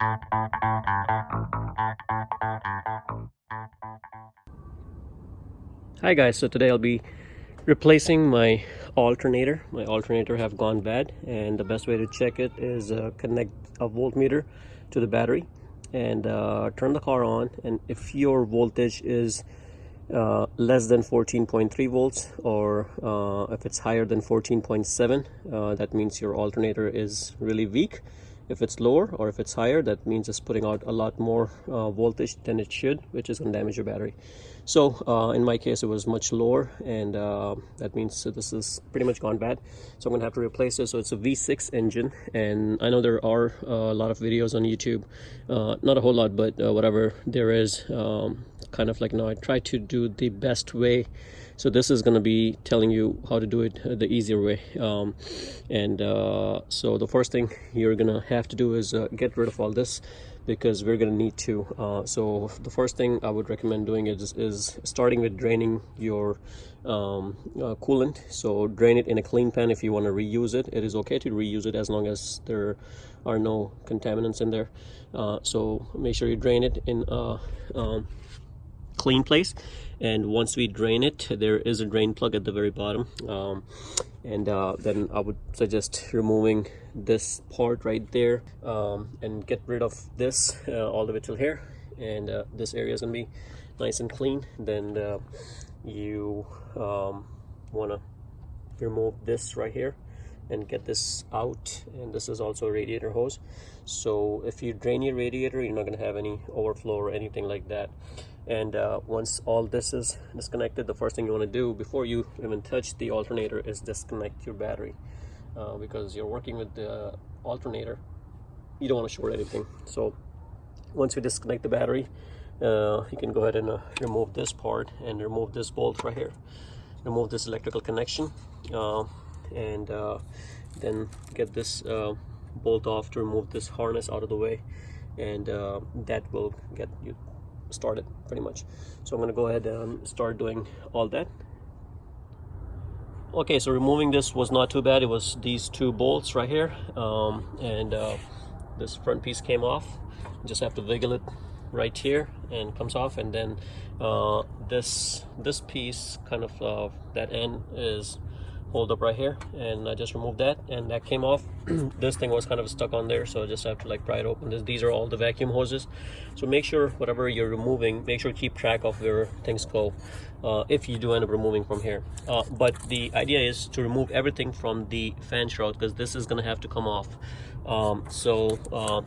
Hi guys, so today I'll be replacing my alternator. My alternator have gone bad, and the best way to check it is connect a voltmeter to the battery and turn the car on, and if your voltage is less than 14.3 volts, or if it's higher than 14.7, that means your alternator is really weak. If it's lower or if it's higher, that means it's putting out a lot more voltage than it should, which is going to damage your battery. So in my case, it was much lower, and that means this is pretty much gone bad. So I'm going to have to replace it. So it's a V6 engine, and I know there are a lot of videos on YouTube, not a whole lot, but whatever there is, kind of like, I try to do the best way. So this is going to be telling you how to do it the easier way. So the first thing you're going to have to do is get rid of all this, because we're going to need to. So the first thing I would recommend doing is starting with draining your coolant. So drain it in a clean pan. If you want to reuse it, it is okay to reuse it as long as there are no contaminants in there. So make sure you drain it in a clean place, and once we drain it, there is a drain plug at the very bottom, then I would suggest removing this part right there, and get rid of this all the way till here, and this area is gonna be nice and clean. Then you want to remove this right here and get this out, and this is also a radiator hose. So if you drain your radiator, you're not going to have any overflow or anything like that. And once all this is disconnected, the first thing you want to do before you even touch the alternator is disconnect your battery, because you're working with the alternator, you don't want to short anything. So once you disconnect the battery, you can go ahead and remove this part and remove this bolt right here, remove this electrical connection, and then get this bolt off to remove this harness out of the way, and that will get you started pretty much. So I'm going to go ahead and start doing all that. Okay, so removing this was not too bad. It was these two bolts right here, and this front piece came off. You just have to wiggle it right here and comes off, and then this piece kind of that end is hold up right here, and I just removed that, and that came off. This thing was kind of stuck on there, so I just have to like pry it open. These are all the vacuum hoses. So make sure whatever you're removing, make sure to keep track of where things go, if you do end up removing from here. But the idea is to remove everything from the fan shroud, because this is going to have to come off.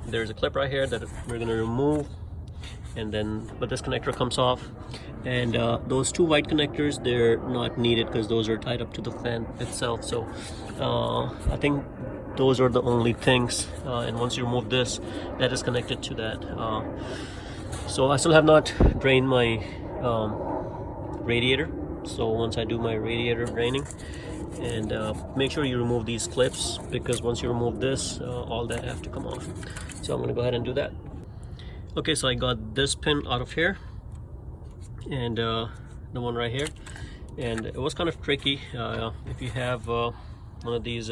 There's a clip right here that we're going to remove, and then but this connector comes off, and those two white connectors, they're not needed because those are tied up to the fan itself. So I think those are the only things, and once you remove this, that is connected to that. So I still have not drained my radiator, so once I do my radiator draining, and make sure you remove these clips, because once you remove this, all that have to come off. So I'm going to go ahead and do that. Okay, so I got this pin out of here, and the one right here, and it was kind of tricky. If you have one of these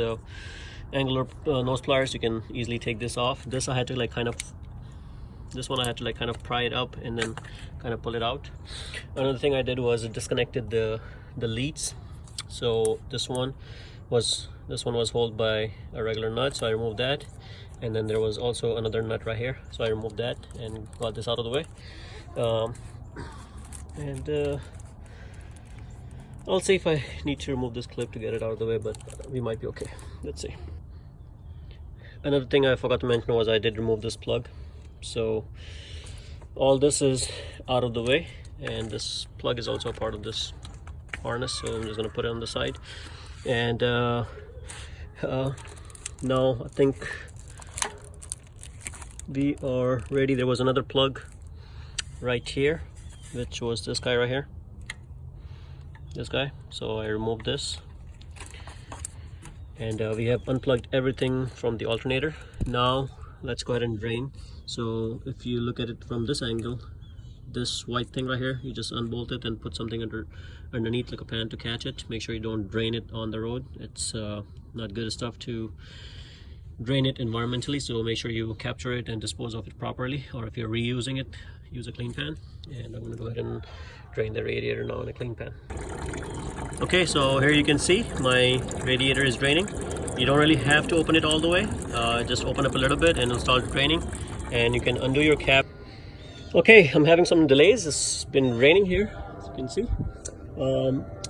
angular nose pliers, you can easily take this off. This one I had to like kind of pry it up and then kind of pull it out. Another thing I did was disconnected the leads. So this one was held by a regular nut, so I removed that. And then there was also another nut right here, so I removed that and got this out of the way. I'll see if I need to remove this clip to get it out of the way, but we might be okay. Let's see. Another thing I forgot to mention was I did remove this plug. So all this is out of the way, and this plug is also a part of this harness, so I'm just going to put it on the side. And now I think we are ready. There was another plug right here, which was this guy right here, this guy. So I removed this, and we have unplugged everything from the alternator. Now let's go ahead and drain. So if you look at it from this angle, this white thing right here, you just unbolt it and put something underneath, like a pan, to catch it. Make sure you don't drain it on the road. It's not good stuff to drain it environmentally, so make sure you capture it and dispose of it properly, or if you're reusing it, use a clean pan. And I'm going to go ahead and drain the radiator now in a clean pan. Okay, so here you can see my radiator is draining. You don't really have to open it all the way, just open up a little bit and it'll start draining, and you can undo your cap. Okay, I'm having some delays. It's been raining here, as you can see.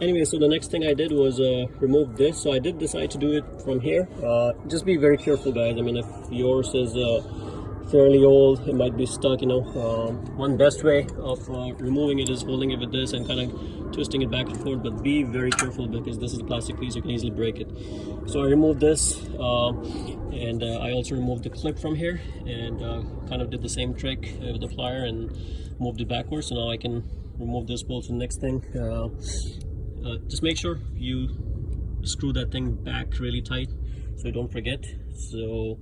Anyway, so the next thing I did was remove this. So I did decide to do it from here. Just be very careful, guys. I mean, if yours is fairly old, it might be stuck, you know. One best way of removing it is holding it with this and kind of twisting it back and forth, but be very careful because this is a plastic piece, you can easily break it. So I removed this, and I also removed the clip from here, and kind of did the same trick with the plier and moved it backwards. So now I can remove this bolt. So the next thing, just make sure you screw that thing back really tight so you don't forget. So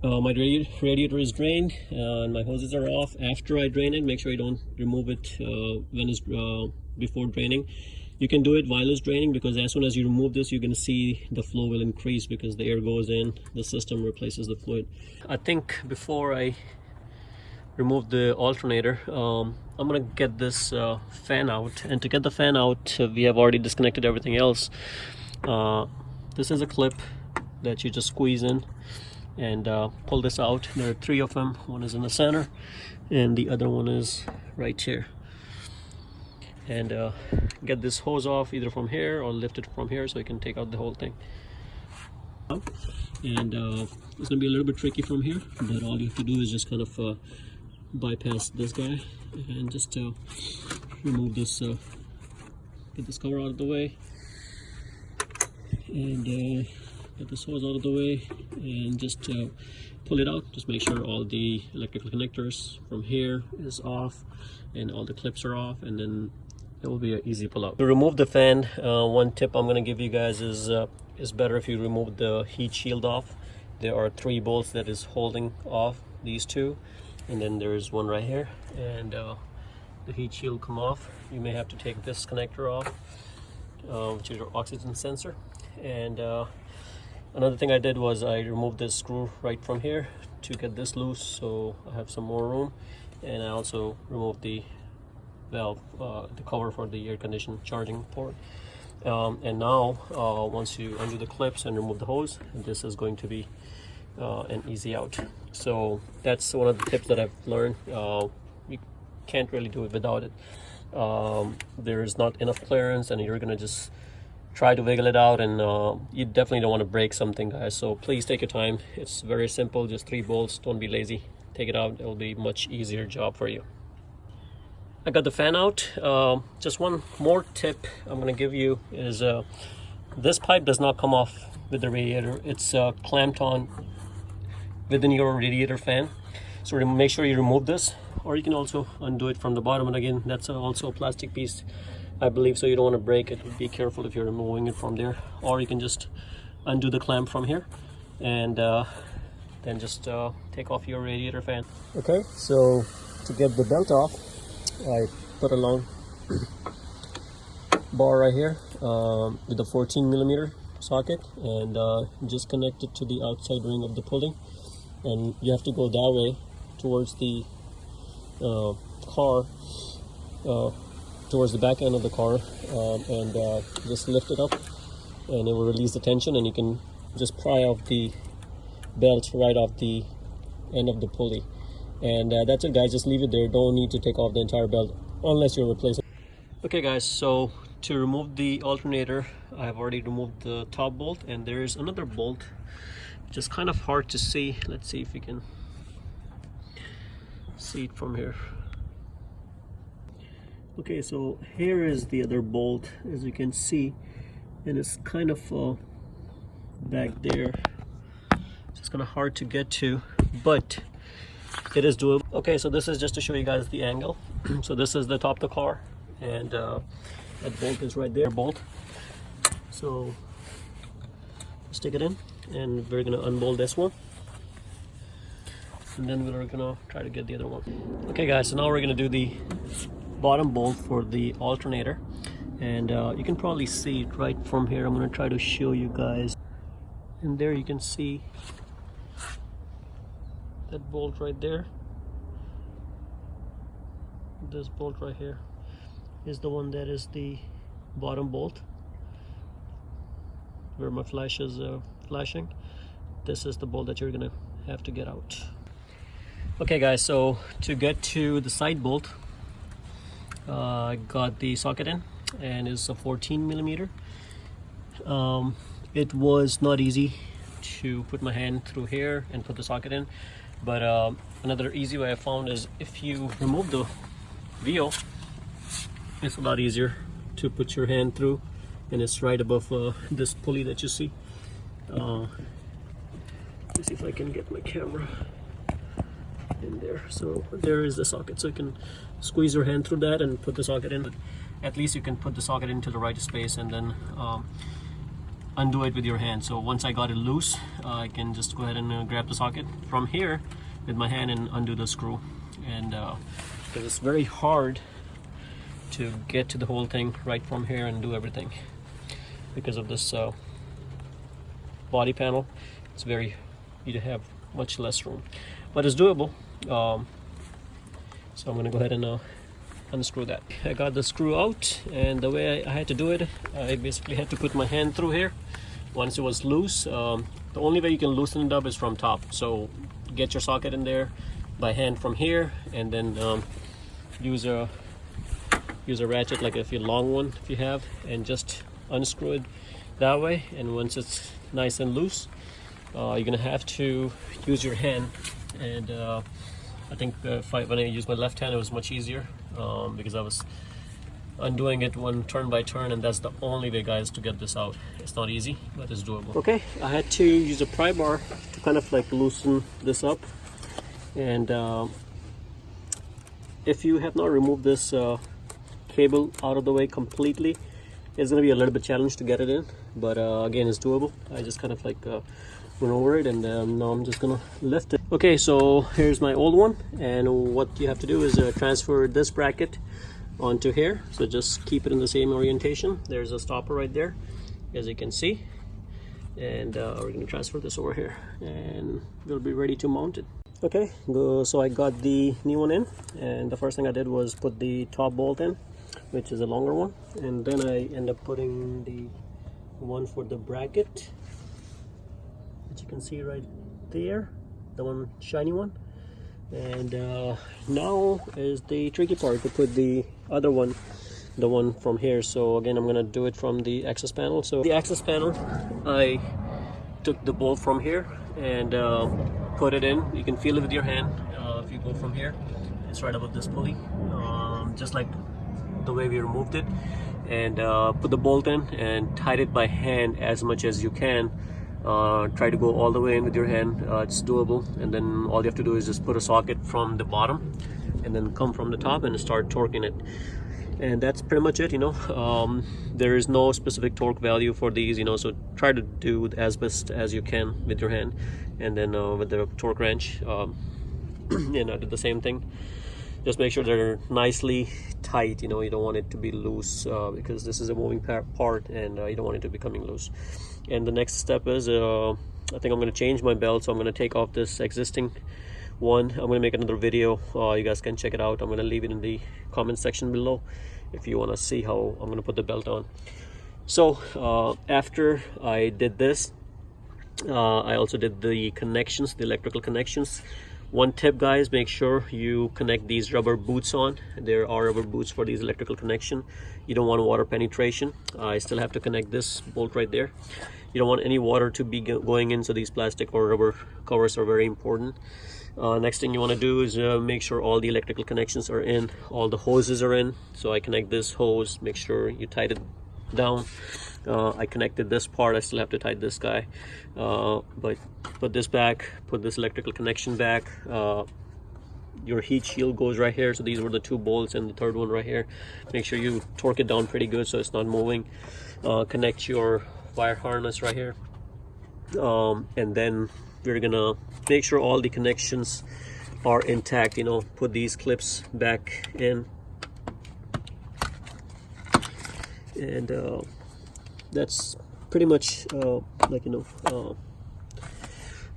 my radiator is drained, and my hoses are off. After I drain it, make sure you don't remove it when it's before draining. You can do it while it's draining, because as soon as you remove this, you're going to see the flow will increase because the air goes in, the system replaces the fluid. I think before I remove the alternator, I'm going to get this fan out, and to get the fan out, we have already disconnected everything else. This is a clip that you just squeeze in and pull this out. There are 3 of them. One is in the center and the other one is right here. And get this hose off either from here or lift it from here so you can take out the whole thing. And it's gonna be a little bit tricky from here, but all you have to do is just kind of bypass this guy and just remove this, get this cover out of the way, and get this hose out of the way, and just pull it out. Just make sure all the electrical connectors from here is off and all the clips are off, and then it will be an easy pull out. To remove the fan, one tip I'm going to give you guys is better if you remove the heat shield off. There are 3 bolts that is holding off these 2, and then there's one right here, and the heat shield come off. You may have to take this connector off, which is your oxygen sensor. And another thing I did was I removed this screw right from here to get this loose, so I have some more room. And I also removed the valve, the cover for the air conditioning charging port. And now once you undo the clips and remove the hose, this is going to be an easy out. So that's one of the tips that I've learned. You can't really do it without it. There is not enough clearance, and you're gonna just try to wiggle it out, and you definitely don't want to break something, guys. So please take your time. It's very simple, just 3 bolts. Don't be lazy, take it out. It will be much easier job for you. I got the fan out. Just one more tip I'm going to give you is this pipe does not come off with the radiator. It's clamped on within your radiator fan. So make sure you remove this, or you can also undo it from the bottom. And again, that's also a plastic piece, I believe, so you don't want to break it. Be careful if you're removing it from there. Or you can just undo the clamp from here and then just take off your radiator fan. Okay, so to get the belt off, I put a long bar right here with a 14mm socket, and just connect it to the outside ring of the pulley. And you have to go that way towards the car, towards the back end of the car, and just lift it up, and it will release the tension, and you can just pry off the belt right off the end of the pulley. And that's it, guys. Just leave it there. Don't need to take off the entire belt unless you're replacing. Okay, guys, so to remove the alternator, I've already removed the top bolt, and there is another bolt which is kind of hard to see. Let's see if you can see it from here. Okay, so here is the other bolt, as you can see, and it's kind of back there. It's kind of hard to get to, but it is doable. Okay, so this is just to show you guys the angle. So this is the top of the car, and that bolt is right there, bolt. So stick it in, and we're gonna unbolt this one, and then we're gonna try to get the other one. Okay, guys, so now we're gonna do the bottom bolt for the alternator, and you can probably see it right from here. I'm gonna try to show you guys, and there you can see that bolt right there. This bolt right here is the one that is the bottom bolt where my flash is flashing. This is the bolt that you're gonna have to get out. Okay guys, so to get to the side bolt, I got the socket in, and it's a 14 millimeter. It was not easy to put my hand through here and put the socket in, but another easy way I found is if you remove the wheel, it's a lot easier to put your hand through, and it's right above this pulley that you see. Let's see if I can get my camera in there. So there is the socket, so you can squeeze your hand through that and put the socket in. At least you can put the socket into the right space and then undo it with your hand. So once I got it loose, I can just go ahead and grab the socket from here with my hand and undo the screw. And because it's very hard to get to the whole thing right from here and do everything because of this body panel. It's very, you have much less room, but it's doable. So I'm going to go ahead and unscrew that. I got the screw out, and the way I had to do it, I basically had to put my hand through here. Once it was loose, the only way you can loosen it up is from top. So get your socket in there by hand from here, and then use a ratchet, like a long one if you have, and just unscrew it that way. And once it's nice and loose, you're gonna have to use your hand. And I think when I used my left hand, it was much easier because I was undoing it one turn by turn, and that's the only way, guys, to get this out. It's not easy, but it's doable. Okay, I had to use a pry bar to kind of like loosen this up. And if you have not removed this cable out of the way completely, it's going to be a little bit challenged to get it in, but again, it's doable. I just kind of like went over it, and now I'm just gonna lift it. Okay, so here's my old one, and what you have to do is transfer this bracket onto here. So just keep it in the same orientation. There's a stopper right there, as you can see, and we're gonna transfer this over here, and we'll be ready to mount it. Okay, so I got the new one in, and the first thing I did was put the top bolt in, which is a longer one, and then I end up putting the one for the bracket, which you can see right there, the one shiny one. And now is the tricky part, to put the other one, the one from here. So again, I'm gonna do it from the access panel. So the access panel, I took the bolt from here and put it in. You can feel it with your hand. If you go from here, it's right above this pulley, just like the way we removed it. And put the bolt in and tied it by hand as much as you can. Try to go all the way in with your hand. It's doable, and then all you have to do is just put a socket from the bottom and then come from the top and start torquing it. And that's pretty much it, you know. There is no specific torque value for these, you know, so try to do as best as you can with your hand. And then with the torque wrench, you know, do the same thing. Just make sure they're nicely tight, you know. You don't want it to be loose because this is a moving part, and you don't want it to be coming loose. And the next step is I think I'm going to change my belt. So I'm going to take off this existing one. I'm going to make another video. You guys can check it out. I'm going to leave it in the comment section below if you want to see how I'm going to put the belt on. So after I did this, I also did the connections, the electrical connections. One tip, guys, make sure you connect these rubber boots on. There are rubber boots for these electrical connection. You don't want water penetration. I still have to connect this bolt right there. You don't want any water to be going in, so these plastic or rubber covers are very important. Next thing you want to do is make sure all the electrical connections are in, all the hoses are in. So I connect this hose, make sure you tighten it down. I connected this part. I still have to tighten this guy, but put this back, put this electrical connection back. Your heat shield goes right here. So these were the two bolts, and the third one right here. Make sure you torque it down pretty good so it's not moving. Connect your wire harness right here, and then we're gonna make sure all the connections are intact, you know. Put these clips back in, and that's pretty much like, you know,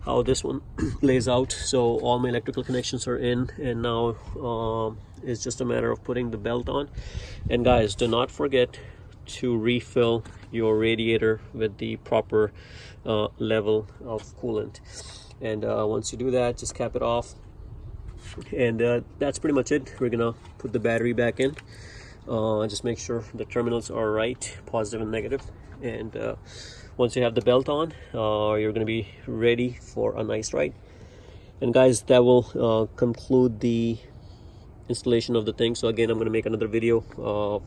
how this one lays out. So all my electrical connections are in, and now it's just a matter of putting the belt on. And guys, do not forget to refill your radiator with the proper level of coolant. And once you do that, just cap it off, and that's pretty much it. We're gonna put the battery back in. Just make sure the terminals are right, positive and negative. And once you have the belt on, you're going to be ready for a nice ride. And guys, that will conclude the installation of the thing. So again, I'm going to make another video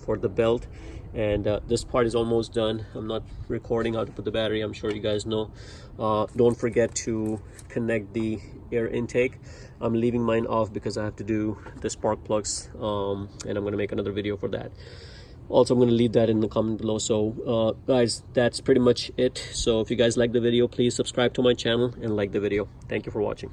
for the belt, and this part is almost done. I'm not recording how to put the battery, I'm sure you guys know. Don't forget to connect the air intake. I'm leaving mine off because I have to do the spark plugs, and I'm going to make another video for that. Also, I'm going to leave that in the comment below. So guys, that's pretty much it. So if you guys like the video, please subscribe to my channel and like the video. Thank you for watching.